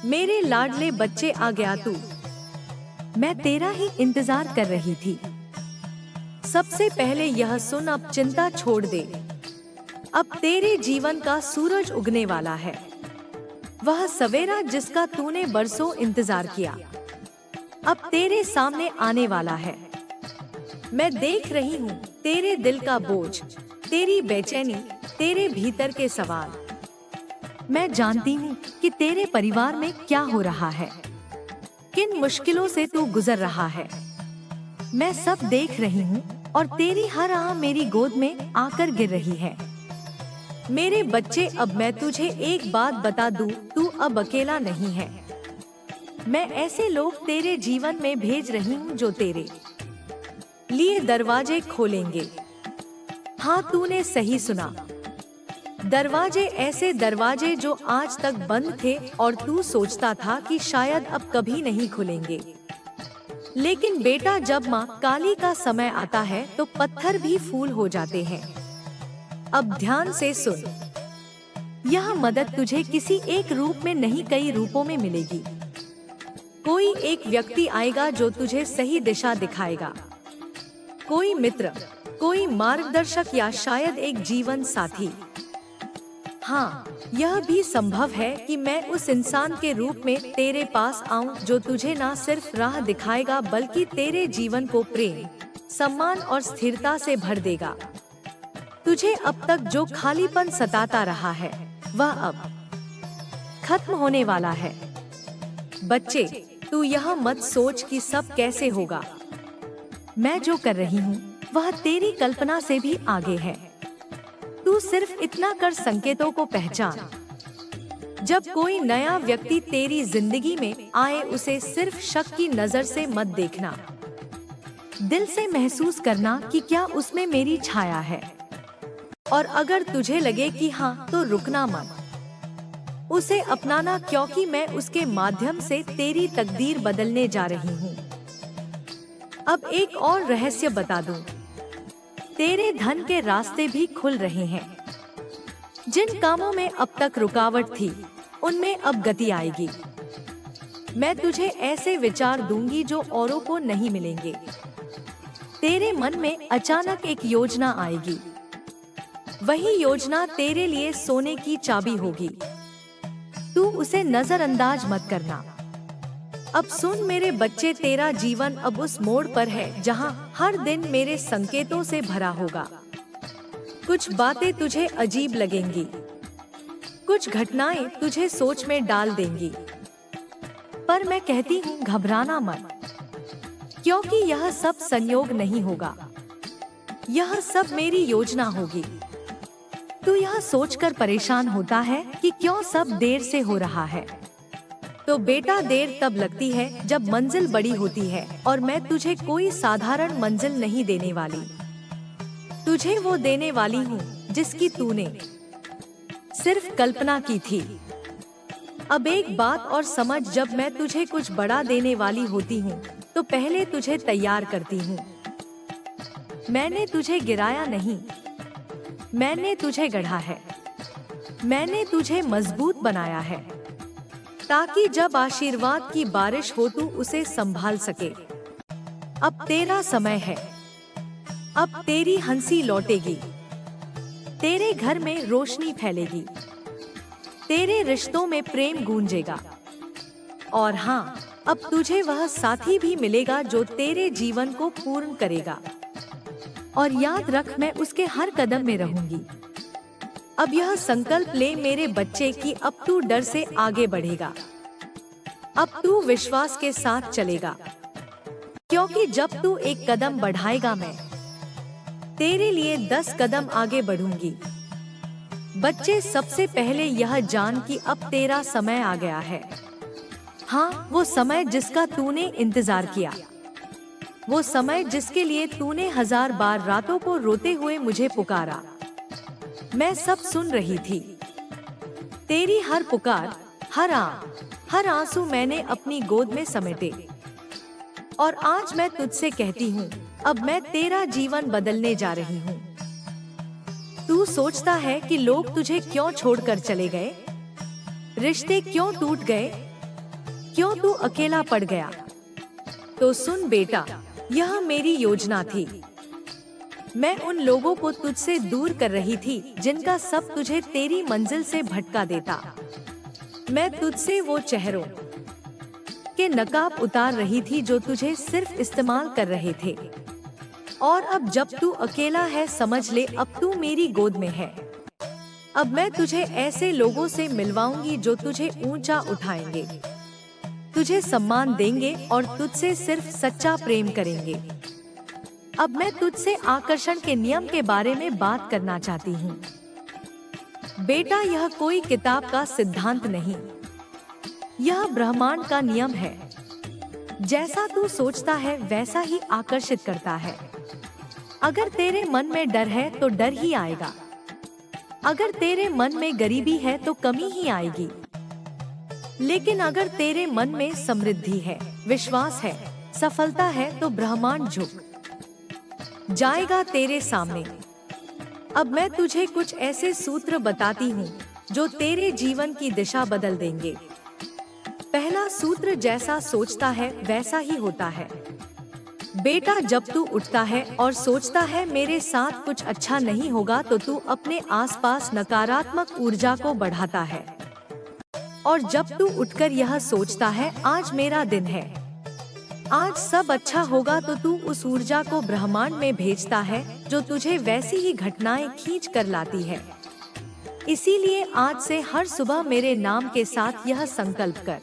मेरे लाडले बच्चे, आ गया तू। मैं तेरा ही इंतजार कर रही थी। सबसे पहले यह सुन, अब चिंता छोड़ दे। अब तेरे जीवन का सूरज उगने वाला है। वह सवेरा जिसका तूने बरसों इंतजार किया, अब तेरे सामने आने वाला है। मैं देख रही हूँ तेरे दिल का बोझ, तेरी बेचैनी, तेरे भीतर के सवाल। मैं जानती हूँ कि तेरे परिवार में क्या हो रहा है, किन मुश्किलों से तू गुजर रहा है। मैं सब देख रही हूँ और तेरी हर आह मेरी गोद में आकर गिर रही है। मेरे बच्चे, अब मैं तुझे एक बात बता दूँ, तू अब अकेला नहीं है। मैं ऐसे लोग तेरे जीवन में भेज रही हूँ जो तेरे लिए दरवाजे खोलेंगे। हाँ, तूने सही सुना, दरवाजे, ऐसे दरवाजे जो आज तक बंद थे और तू सोचता था कि शायद अब कभी नहीं खुलेंगे। लेकिन बेटा, जब माँ काली का समय आता है तो पत्थर भी फूल हो जाते हैं। अब ध्यान से सुन, यह मदद तुझे किसी एक रूप में नहीं, कई रूपों में मिलेगी। कोई एक व्यक्ति आएगा जो तुझे सही दिशा दिखाएगा, कोई मित्र, कोई मार्गदर्शक, या शायद एक जीवन साथी। हाँ, यह भी संभव है कि मैं उस इंसान के रूप में तेरे पास आऊं जो तुझे न सिर्फ राह दिखाएगा बल्कि तेरे जीवन को प्रेम, सम्मान और स्थिरता से भर देगा। तुझे अब तक जो खालीपन सताता रहा है वह अब खत्म होने वाला है। बच्चे, तू यह मत सोच कि सब कैसे होगा। मैं जो कर रही हूँ वह तेरी कल्पना से भी आगे है। तू सिर्फ इतना कर, संकेतों को पहचान। जब कोई नया व्यक्ति तेरी जिंदगी में आए, उसे सिर्फ शक की नजर से मत देखना। दिल से महसूस करना कि क्या उसमें मेरी छाया है। और अगर तुझे लगे कि हाँ, तो रुकना मत, उसे अपनाना, क्योंकि मैं उसके माध्यम से तेरी तकदीर बदलने जा रही हूँ। अब एक और रहस्य बता दूं, तेरे धन के रास्ते भी खुल रहे हैं। जिन कामों में अब तक रुकावट थी, उनमें अब गति आएगी। मैं तुझे ऐसे विचार दूंगी जो औरों को नहीं मिलेंगे। तेरे मन में अचानक एक योजना आएगी। वही योजना तेरे लिए सोने की चाबी होगी। तू उसे नजरअंदाज मत करना। अब सुन मेरे बच्चे, तेरा जीवन अब उस मोड़ पर है जहां हर दिन मेरे संकेतों से भरा होगा। कुछ बातें तुझे अजीब लगेंगी, कुछ घटनाएं तुझे सोच में डाल देंगी, पर मैं कहती हूँ घबराना मत, क्योंकि यह सब संयोग नहीं होगा। यह सब मेरी योजना होगी। तू यह सोचकर परेशान होता है कि क्यों सब देर से हो रहा है। तो बेटा, देर तब लगती है जब मंजिल बड़ी होती है, और मैं तुझे कोई साधारण मंजिल नहीं देने वाली। तुझे वो देने वाली हूँ जिसकी तूने सिर्फ कल्पना की थी। अब एक बात और समझ, जब मैं तुझे कुछ बड़ा देने वाली होती हूँ तो पहले तुझे तैयार करती हूँ। मैंने तुझे गिराया नहीं, मैंने तुझे गढ़ा है। मैंने तुझे मजबूत बनाया है ताकि जब आशीर्वाद की बारिश हो तू उसे संभाल सके। अब तेरा समय है। अब तेरी हंसी लौटेगी, तेरे घर में रोशनी फैलेगी, तेरे रिश्तों में प्रेम गूंजेगा। और हाँ, अब तुझे वह साथी भी मिलेगा जो तेरे जीवन को पूर्ण करेगा। और याद रख, मैं उसके हर कदम में रहूंगी। अब यह संकल्प ले मेरे बच्चे कि अब तू डर से आगे बढ़ेगा। अब तू विश्वास के साथ चलेगा, क्योंकि जब तू एक कदम बढ़ाएगा, मैं तेरे लिए 10 कदम आगे बढ़ूंगी। बच्चे, सबसे पहले यह जान कि अब तेरा समय आ गया है। हाँ, वो समय जिसका तूने इंतजार किया, वो समय जिसके लिए तूने 1000 बार रातों को रोते हुए मुझे पुकारा। मैं सब सुन रही थी। तेरी हर पुकार, हर आंसू मैंने अपनी गोद में समेटे। और आज मैं तुझसे कहती हूँ, अब मैं तेरा जीवन बदलने जा रही हूँ। तू सोचता है कि लोग तुझे क्यों छोड़कर चले गए, रिश्ते क्यों टूट गए, क्यों तू अकेला पड़ गया? तो सुन बेटा, यह मेरी योजना थी। मैं उन लोगों को तुझसे दूर कर रही थी जिनका सब तुझे तेरी मंजिल से भटका देता। मैं तुझसे वो चेहरों के नकाब उतार रही थी जो तुझे सिर्फ इस्तेमाल कर रहे थे। और अब जब तू अकेला है, समझ ले अब तू मेरी गोद में है। अब मैं तुझे ऐसे लोगों से मिलवाऊंगी जो तुझे ऊंचा उठाएंगे, तुझे सम्मान देंगे और तुझसे सिर्फ सच्चा प्रेम करेंगे। अब मैं तुझसे आकर्षण के नियम के बारे में बात करना चाहती हूँ। बेटा, यह कोई किताब का सिद्धांत नहीं, यह ब्रह्मांड का नियम है। जैसा तू सोचता है वैसा ही आकर्षित करता है। अगर तेरे मन में डर है तो डर ही आएगा। अगर तेरे मन में गरीबी है तो कमी ही आएगी। लेकिन अगर तेरे मन में समृद्धि है, विश्वास है, सफलता है तो ब्रह्मांड झुक जाएगा तेरे सामने। अब मैं तुझे कुछ ऐसे सूत्र बताती हूँ जो तेरे जीवन की दिशा बदल देंगे। पहला सूत्र, जैसा सोचता है वैसा ही होता है। बेटा, जब तू उठता है और सोचता है मेरे साथ कुछ अच्छा नहीं होगा, तो तू अपने आसपास नकारात्मक ऊर्जा को बढ़ाता है। और जब तू उठकर यह सोचता है आज मेरा दिन है, आज सब अच्छा होगा, तो तू उस ऊर्जा को ब्रह्मांड में भेजता है जो तुझे वैसी ही घटनाएं खींच कर लाती है। इसीलिए आज से हर सुबह मेरे नाम के साथ यह संकल्प कर,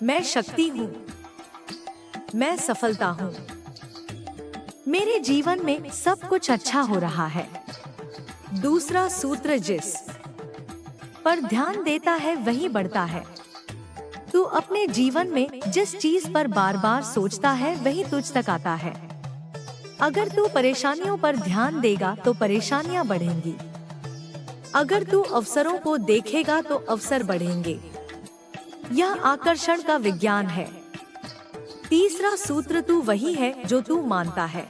मैं शक्ति हूँ, मैं सफलता हूँ, मेरे जीवन में सब कुछ अच्छा हो रहा है। दूसरा सूत्र, जिस पर ध्यान देता है वही बढ़ता है। तू अपने जीवन में जिस चीज पर बार बार सोचता है वही तुझ तक आता है। अगर तू परेशानियों पर ध्यान देगा तो परेशानियां बढ़ेंगी। अगर तू अवसरों को देखेगा तो अवसर बढ़ेंगे। यह आकर्षण का विज्ञान है। तीसरा सूत्र, तू वही है जो तू मानता है।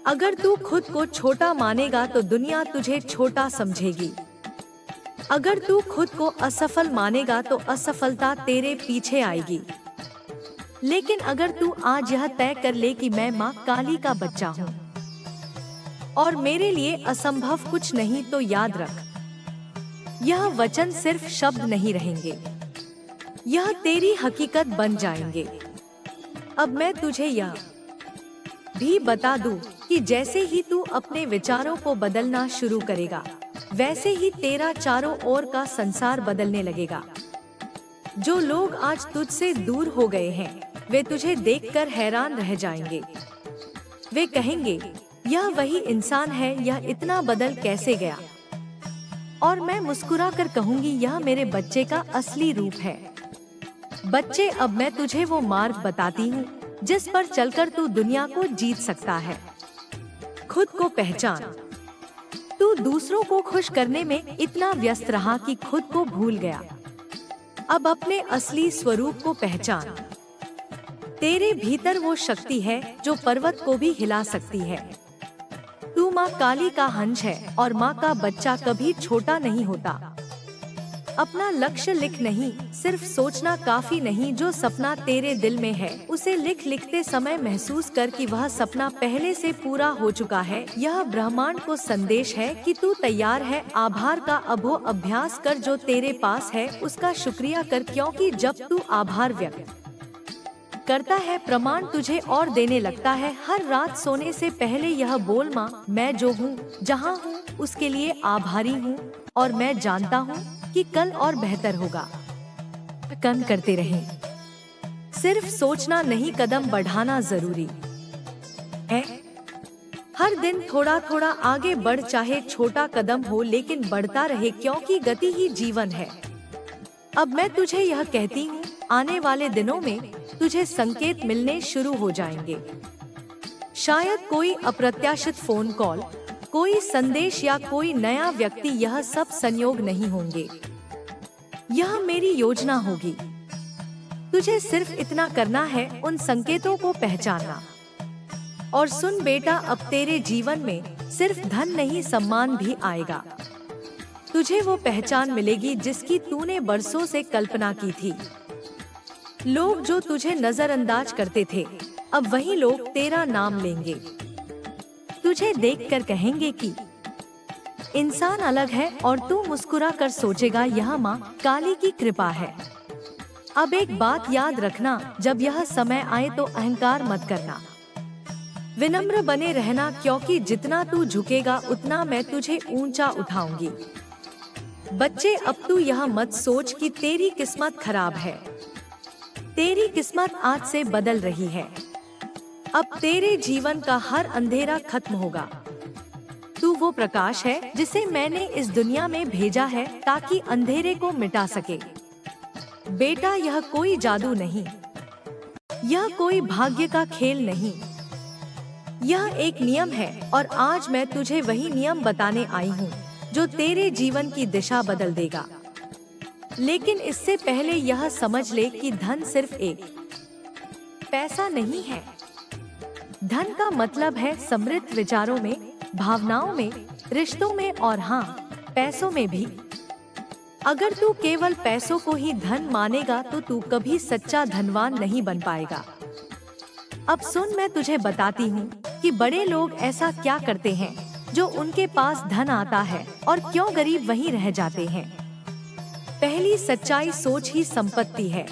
अगर तू खुद को छोटा मानेगा तो दुनिया तुझे छोटा समझेगी। अगर तू खुद को असफल मानेगा तो असफलता तेरे पीछे आएगी। लेकिन अगर तू आज यह तय कर ले कि मैं माँ काली का बच्चा हूँ और मेरे लिए असंभव कुछ नहीं, तो याद रख, यह वचन सिर्फ शब्द नहीं रहेंगे, यह तेरी हकीकत बन जाएंगे। अब मैं तुझे यह भी बता दूं कि जैसे ही तू अपने विचारों को बदलना शुरू करेगा, वैसे ही तेरा चारों ओर का संसार बदलने लगेगा। जो लोग आज तुझसे दूर हो गए हैं, वे तुझे देखकर हैरान रह जाएंगे। वे कहेंगे, यह वही इंसान है, यह इतना बदल कैसे गया? और मैं मुस्कुराकर कहूंगी, यह मेरे बच्चे का असली रूप है। बच्चे, अब मैं तुझे वो मार्ग बताती हूँ जिस पर चलकर तू दुनिया को जीत सकता है। खुद को पहचान। तू दूसरों को खुश करने में इतना व्यस्त रहा कि खुद को भूल गया। अब अपने असली स्वरूप को पहचान। तेरे भीतर वो शक्ति है जो पर्वत को भी हिला सकती है। तू माँ काली का अंश है और माँ का बच्चा कभी छोटा नहीं होता। अपना लक्ष्य लिख नहीं, सिर्फ सोचना काफी नहीं। जो सपना तेरे दिल में है उसे लिखते समय महसूस कर कि वह सपना पहले से पूरा हो चुका है। यह ब्रह्मांड को संदेश है कि तू तैयार है। आभार का अभ्यास कर, जो तेरे पास है उसका शुक्रिया कर, क्योंकि जब तू आभार व्यक्त करता है, प्रमाण तुझे और देने लगता है। हर रात सोने से पहले यह बोल, माँ मैं जो हूँ, जहाँ हूँ, उसके लिए आभारी हूँ और मैं जानता हूँ कि कल और बेहतर होगा। कम करते रहें। सिर्फ सोचना नहीं, कदम बढ़ाना जरूरी है। हर दिन थोड़ा थोड़ा आगे बढ़, चाहे छोटा कदम हो लेकिन बढ़ता रहे, क्योंकि गति ही जीवन है। अब मैं तुझे यह कहती हूँ, आने वाले दिनों में तुझे संकेत मिलने शुरू हो जाएंगे। शायद कोई अप्रत्याशित फोन कॉल, कोई संदेश या कोई नया व्यक्ति। यह सब संयोग नहीं होंगे, यह मेरी योजना होगी। तुझे सिर्फ इतना करना है, उन संकेतों को पहचानना। और सुन बेटा, अब तेरे जीवन में सिर्फ धन नहीं, सम्मान भी आएगा। तुझे वो पहचान मिलेगी जिसकी तूने बरसों से कल्पना की थी। लोग जो तुझे नजरअंदाज करते थे, अब वही लोग तेरा नाम लेंगे। तुझे देखकर कहेंगे कि इंसान अलग है, और तू मुस्कुरा कर सोचेगा यह माँ काली की कृपा है। अब एक बात याद रखना, जब यह समय आए तो अहंकार मत करना। विनम्र बने रहना, क्योंकि जितना तू झुकेगा उतना मैं तुझे ऊंचा उठाऊंगी। बच्चे, अब तू यह मत सोच कि तेरी किस्मत खराब है। तेरी किस्मत आज से बदल रही है। अब तेरे जीवन का हर अंधेरा खत्म होगा। तू वो प्रकाश है जिसे मैंने इस दुनिया में भेजा है ताकि अंधेरे को मिटा सके। बेटा, यह कोई जादू नहीं, यह कोई भाग्य का खेल नहीं, यह एक नियम है, और आज मैं तुझे वही नियम बताने आई हूँ जो तेरे जीवन की दिशा बदल देगा। लेकिन इससे पहले यह समझ ले कि धन सिर्फ एक पैसा नहीं है। धन का मतलब है समृद्ध विचारों में, भावनाओं में, रिश्तों में, और हाँ, पैसों में भी। अगर तू केवल पैसों को ही धन मानेगा तो तू कभी सच्चा धनवान नहीं बन पाएगा। अब सुन, मैं तुझे बताती हूँ कि बड़े लोग ऐसा क्या करते हैं जो उनके पास धन आता है, और क्यों गरीब वहीं रह जाते हैं। पहली सच्चाई, सोच ही संपत्ति है।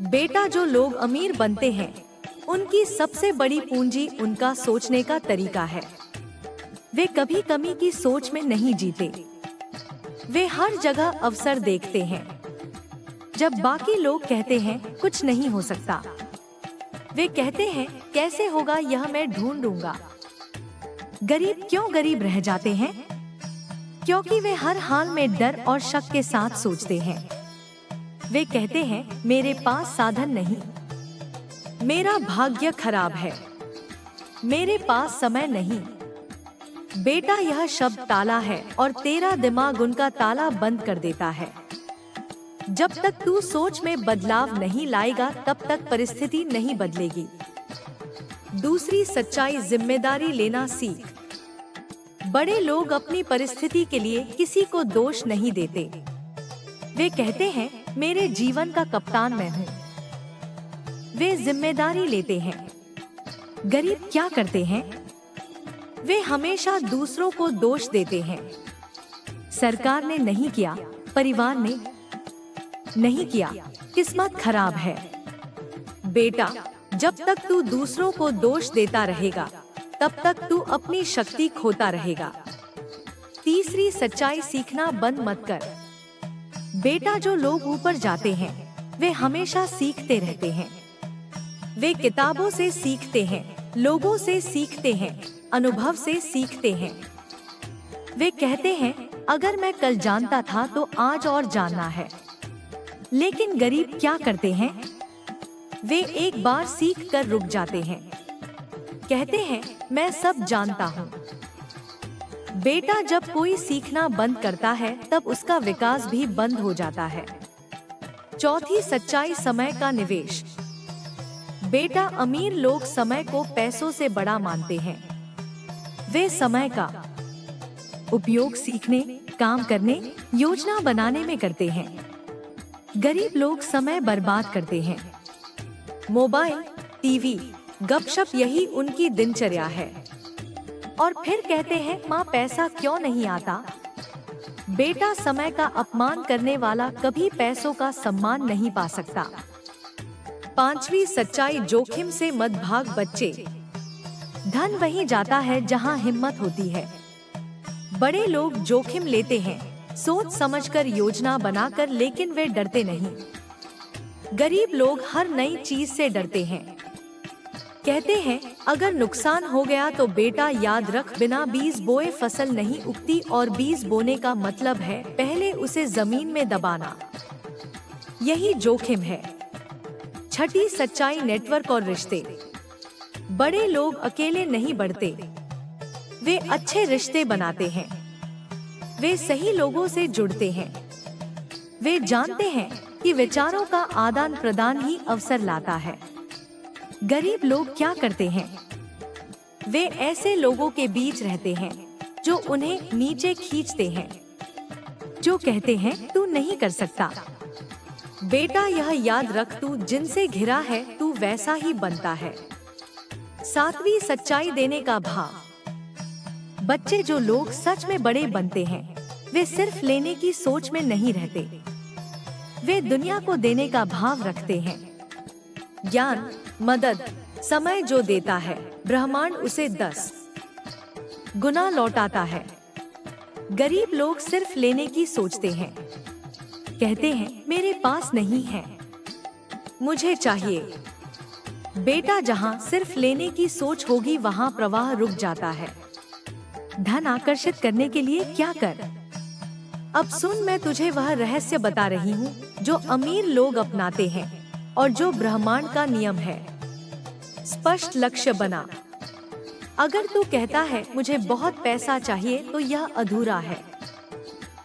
बेटा, जो लोग अमीर बनते हैं उनकी सबसे बड़ी पूंजी उनका सोचने का तरीका है। वे कभी कमी की सोच में नहीं जीते। वे हर जगह अवसर देखते हैं। जब बाकी लोग कहते हैं कुछ नहीं हो सकता, वे कहते हैं कैसे होगा, यह मैं ढूंढूंगा। गरीब क्यों गरीब रह जाते हैं? क्योंकि वे हर हाल में डर और शक के साथ सोचते हैं। वे कहते हैं मेरे पास साधन नहीं, मेरा भाग्य खराब है, मेरे पास समय नहीं। बेटा, यह शब्द ताला है और तेरा दिमाग उनका ताला बंद कर देता है। जब तक तू सोच में बदलाव नहीं लाएगा तब तक परिस्थिति नहीं बदलेगी। दूसरी सच्चाई, जिम्मेदारी लेना सीख। बड़े लोग अपनी परिस्थिति के लिए किसी को दोष नहीं देते। वे कहते हैं मेरे जीवन का कप्तान मैं हूँ। वे जिम्मेदारी लेते हैं। गरीब क्या करते हैं? वे हमेशा दूसरों को दोष देते हैं। सरकार ने नहीं किया, परिवार ने नहीं किया, किस्मत खराब है। बेटा, जब तक तू दूसरों को दोष देता रहेगा तब तक तू अपनी शक्ति खोता रहेगा। तीसरी सच्चाई, सीखना बंद मत कर। बेटा, जो लोग ऊपर जाते हैं वे हमेशा सीखते रहते हैं। वे किताबों से सीखते हैं, लोगों से सीखते हैं, अनुभव से सीखते हैं। वे कहते हैं अगर मैं कल जानता था तो आज और जानना है। लेकिन गरीब क्या करते हैं? वे एक बार सीख कर रुक जाते हैं। कहते हैं मैं सब जानता हूँ। बेटा, जब कोई सीखना बंद करता है तब उसका विकास भी बंद हो जाता है। चौथी सच्चाई, समय का निवेश। बेटा, अमीर लोग समय को पैसों से बड़ा मानते हैं। वे समय का उपयोग सीखने, काम करने, योजना बनाने में करते हैं। गरीब लोग समय बर्बाद करते हैं। मोबाइल, टीवी, गपशप, यही उनकी दिनचर्या है। और फिर कहते हैं माँ पैसा क्यों नहीं आता? बेटा, समय का अपमान करने वाला कभी पैसों का सम्मान नहीं पा सकता। पांचवी सच्चाई, जोखिम से मत भाग बच्चे। धन वहीं जाता है जहां हिम्मत होती है। बड़े लोग जोखिम लेते हैं, सोच समझकर, योजना बनाकर, लेकिन वे डरते नहीं। गरीब लोग हर नई चीज से डरते हैं। कहते हैं अगर नुकसान हो गया तो बेटा याद रख, बिना बीज बोए फसल नहीं उगती, और बीज बोने का मतलब है पहले उसे जमीन में दबाना। यही जोखिम है। छठी सच्चाई, नेटवर्क और रिश्ते। बड़े लोग अकेले नहीं बढ़ते, वे अच्छे रिश्ते बनाते हैं। वे सही लोगों से जुड़ते हैं। वे जानते हैं कि विचारों का आदान प्रदान ही अवसर लाता है। गरीब लोग क्या करते हैं? वे ऐसे लोगों के बीच रहते हैं जो उन्हें नीचे खींचते हैं, जो कहते हैं तू नहीं कर सकता, बेटा यह याद रख, तू जिनसे घिरा है तू वैसा ही बनता है। 7वीं सच्चाई देने का भाव। बच्चे जो लोग सच में बड़े बनते हैं वे सिर्फ लेने की सोच में नहीं रहते, वे दुनिया को देने का भाव रखते हैं। ज्ञान, मदद, समय जो देता है ब्रह्मांड उसे 10 गुना लौटाता है। गरीब लोग सिर्फ लेने की सोचते हैं, कहते हैं मेरे पास नहीं है, मुझे चाहिए। बेटा जहाँ सिर्फ लेने की सोच होगी वहाँ प्रवाह रुक जाता है। धन आकर्षित करने के लिए क्या कर? अब सुन, मैं तुझे वह रहस्य बता रही हूँ जो अमीर लोग अपनाते हैं और जो ब्रह्मांड का नियम है। स्पष्ट लक्ष्य बना। अगर तू कहता है मुझे बहुत पैसा चाहिए तो यह अधूरा है।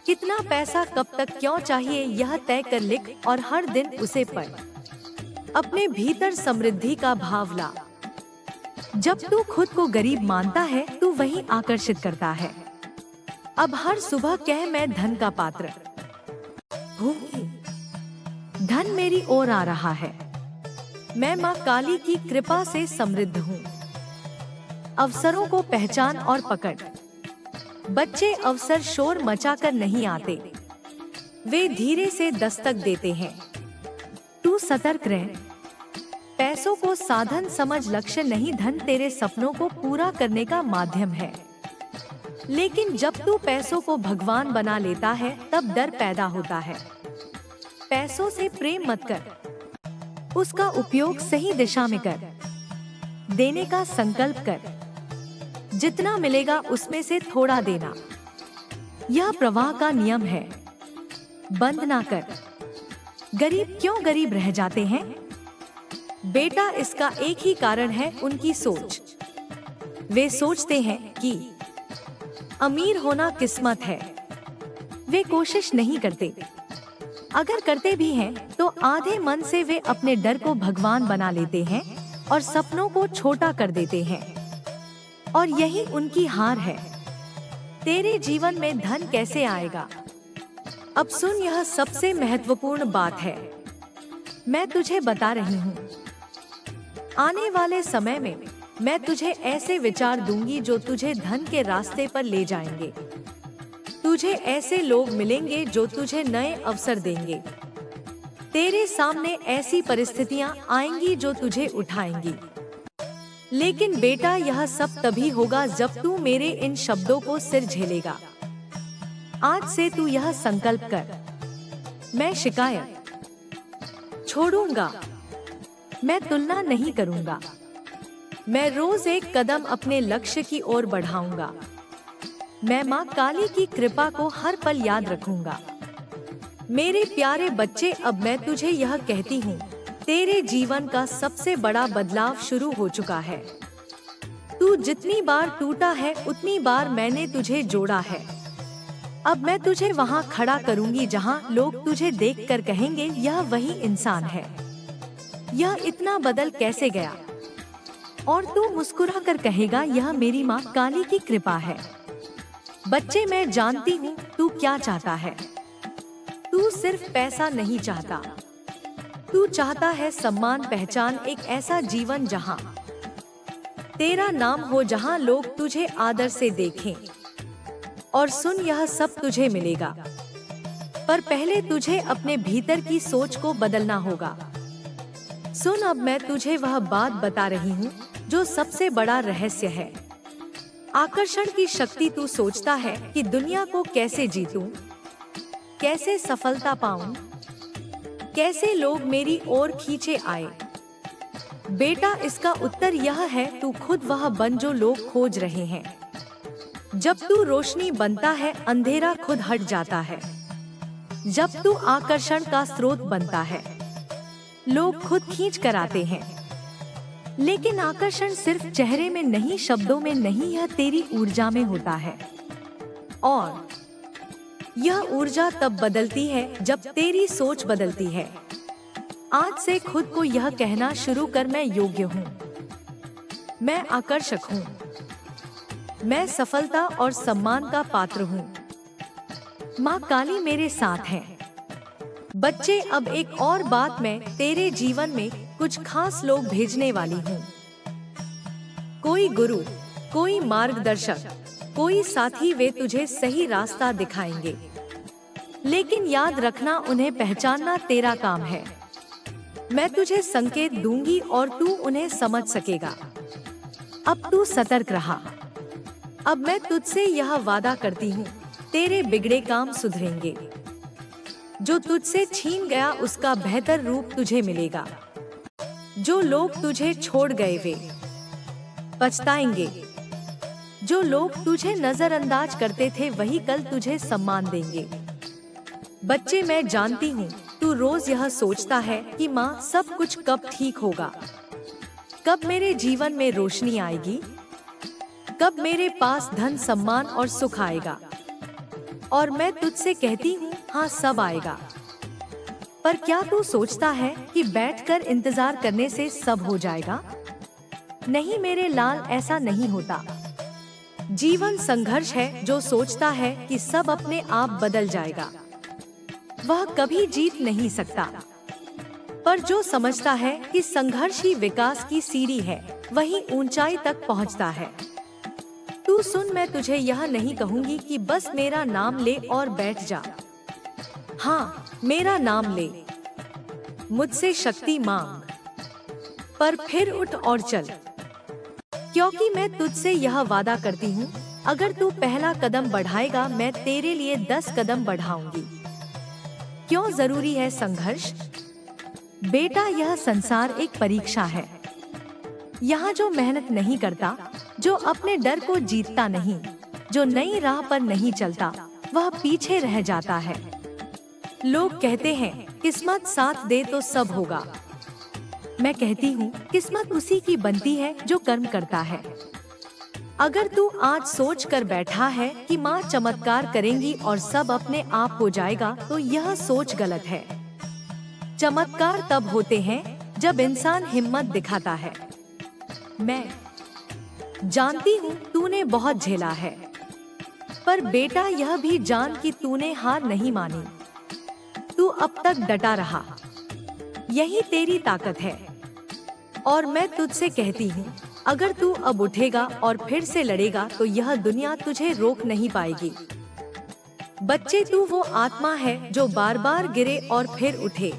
कितना पैसा, कब तक, क्यों चाहिए यह तय कर लिख और हर दिन उसे पढ़। अपने भीतर समृद्धि का भाव ला। जब तू खुद को गरीब मानता है तू वही आकर्षित करता है। अब हर सुबह कह, मैं धन का पात्र हूँ, धन मेरी ओर आ रहा है, मैं माँ काली की कृपा से समृद्ध हूँ। अवसरों को पहचान और पकड़। बच्चे अवसर शोर मचाकर नहीं आते, वे धीरे से दस्तक देते हैं। तू सतर्क रह। पैसों को साधन समझ, लक्ष्य नहीं। धन तेरे सपनों को पूरा करने का माध्यम है, लेकिन जब तू पैसों को भगवान बना लेता है तब डर पैदा होता है। पैसों से प्रेम मत कर, उसका उपयोग सही दिशा में कर। देने का संकल्प कर, जितना मिलेगा उसमें से थोड़ा देना। यह प्रवाह का नियम है, बंद ना कर। गरीब क्यों गरीब रह जाते हैं? बेटा इसका एक ही कारण है, उनकी सोच। वे सोचते हैं कि अमीर होना किस्मत है। वे कोशिश नहीं करते, अगर करते भी हैं तो आधे मन से वे अपने डर को भगवान बना लेते हैं और सपनों को छोटा कर देते हैं, और यही उनकी हार है। तेरे जीवन में धन कैसे आएगा? अब सुन, यह सबसे महत्वपूर्ण बात है, मैं तुझे बता रही हूँ। आने वाले समय में मैं तुझे ऐसे विचार दूंगी जो तुझे धन के रास्ते पर ले जाएंगे। तुझे ऐसे लोग मिलेंगे जो तुझे नए अवसर देंगे। तेरे सामने ऐसी परिस्थितियां आएंगी जो तुझे उठाएंगी। लेकिन बेटा यह सब तभी होगा जब तू मेरे इन शब्दों को सिर झेलेगा। आज से तू यह संकल्प कर, मैं शिकायत छोड़ूंगा, मैं तुलना नहीं करूंगा, मैं रोज एक कदम अपने लक्ष्य की ओर बढ़ाऊंगा। मैं माँ काली की कृपा को हर पल याद रखूंगा। मेरे प्यारे बच्चे, अब मैं तुझे यह कहती हूँ, तेरे जीवन का सबसे बड़ा बदलाव शुरू हो चुका है। तू जितनी बार टूटा है उतनी बार मैंने तुझे जोड़ा है। अब मैं तुझे वहाँ खड़ा करूँगी जहाँ लोग तुझे देखकर कहेंगे यह वही इंसान है, यह इतना बदल कैसे गया? और तू मुस्कुरा कर कहेगा यह मेरी माँ काली की कृपा है। बच्चे, मैं जानती हूँ तू क्या चाहता है। तू सिर्फ पैसा नहीं चाहता, तू चाहता है सम्मान, पहचान, एक ऐसा जीवन जहाँ तेरा नाम हो, जहाँ लोग तुझे आदर से देखें। और सुन, यह सब तुझे मिलेगा, पर पहले तुझे अपने भीतर की सोच को बदलना होगा। सुन, अब मैं तुझे वह बात बता रही हूँ जो सबसे बड़ा रहस्य है। आकर्षण की शक्ति। तू सोचता है कि दुनिया को कैसे जीतूं, कैसे सफलता पाऊं, कैसे लोग मेरी ओर खींचे आए। बेटा इसका उत्तर यह है, तू खुद वह बन जो लोग खोज रहे हैं। जब तू रोशनी बनता है अंधेरा खुद हट जाता है। जब तू आकर्षण का स्रोत बनता है लोग खुद खींच कर आते हैं। लेकिन आकर्षण सिर्फ चेहरे में नहीं, शब्दों में नहीं, यह तेरी ऊर्जा में होता है। और यह ऊर्जा तब बदलती है जब तेरी सोच बदलती है। आज से खुद को यह कहना शुरू कर, मैं योग्य हूँ, मैं आकर्षक हूँ, मैं सफलता और सम्मान का पात्र हूँ। माँ काली मेरे साथ है। बच्चे, अब एक और बात, मैं तेरे जीवन में कुछ खास लोग भेजने वाली हूँ। कोई गुरु, कोई मार्गदर्शक, कोई साथी, वे तुझे सही रास्ता दिखाएंगे। लेकिन याद रखना, उन्हें पहचानना तेरा काम है। मैं तुझे संकेत दूंगी और तू उन्हें समझ सकेगा। अब तू सतर्क रहा। अब मैं तुझसे यह वादा करती हूँ, तेरे बिगड़े काम सुधरेंगे। जो तुझसे छीन गया उसका बेहतर रूप तुझे मिलेगा। जो लोग तुझे छोड़ गए वे पछताएंगे। जो लोग तुझे नजरअंदाज करते थे वही कल तुझे सम्मान देंगे। बच्चे, मैं जानती हूँ तू रोज यह सोचता है कि माँ, सब कुछ कब ठीक होगा, कब मेरे जीवन में रोशनी आएगी, कब मेरे पास धन, सम्मान और सुख आएगा। और मैं तुझसे कहती हूँ, हाँ, सब आएगा। पर क्या तू सोचता है कि बैठकर इंतजार करने से सब हो जाएगा? नहीं मेरे लाल, ऐसा नहीं होता। जीवन संघर्ष है। जो सोचता है कि सब अपने आप बदल जाएगा वह कभी जीत नहीं सकता। पर जो समझता है कि संघर्ष ही विकास की सीढ़ी है, वही ऊंचाई तक पहुंचता है। तू सुन, मैं तुझे यह नहीं कहूंगी कि बस मेरा नाम ले और बैठ जा। हाँ, मेरा नाम ले, मुझसे शक्ति मांग, पर फिर उठ और चल। क्योंकि मैं तुझसे यह वादा करती हूँ, अगर तू पहला कदम बढ़ाएगा, मैं तेरे लिए 10 कदम बढ़ाऊंगी। क्यों जरूरी है संघर्ष? बेटा, यह संसार एक परीक्षा है। यहाँ जो मेहनत नहीं करता, जो अपने डर को जीतता नहीं, जो नई राह पर नहीं चलता, वह पीछे रह जाता है। लोग कहते हैं किस्मत साथ दे तो सब होगा। मैं कहती हूँ, किस्मत उसी की बनती है जो कर्म करता है। अगर तू आज सोच कर बैठा है कि माँ चमत्कार करेंगी और सब अपने आप हो जाएगा, तो यह सोच गलत है। चमत्कार तब होते हैं जब इंसान हिम्मत दिखाता है। मैं जानती हूँ तूने बहुत झेला है, पर बेटा यह भी जान कि तूने हार नहीं मानी। तू अब तक डटा रहा, यही तेरी ताकत है। और मैं तुझसे कहती हूँ, अगर तू अब उठेगा और फिर से लड़ेगा तो यह दुनिया तुझे रोक नहीं पाएगी। बच्चे, तू वो आत्मा है जो बार बार गिरे और फिर उठे।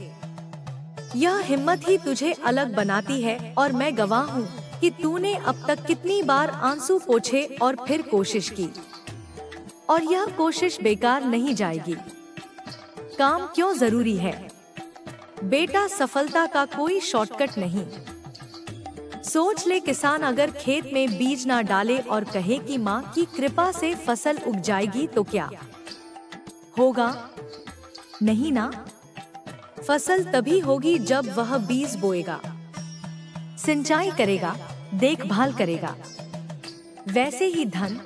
यह हिम्मत ही तुझे अलग बनाती है। और मैं गवाह हूँ कि तूने अब तक कितनी बार आंसू पोंछे और फिर कोशिश की, और यह कोशिश बेकार नहीं जाएगी। काम क्यों जरूरी है? बेटा, सफलता का कोई शॉर्टकट नहीं। सोच ले, किसान अगर खेत में बीज ना डाले और कहे कि माँ की कृपा से फसल उग जाएगी तो क्या होगा? नहीं ना। फसल तभी होगी जब वह बीज बोएगा, सिंचाई करेगा, देखभाल करेगा। वैसे ही धन,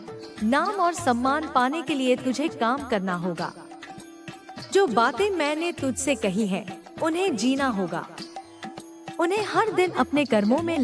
नाम और सम्मान पाने के लिए तुझे काम करना होगा। जो बातें मैंने तुझसे कही हैं, उन्हें जीना होगा। उन्हें हर दिन अपने कर्मों में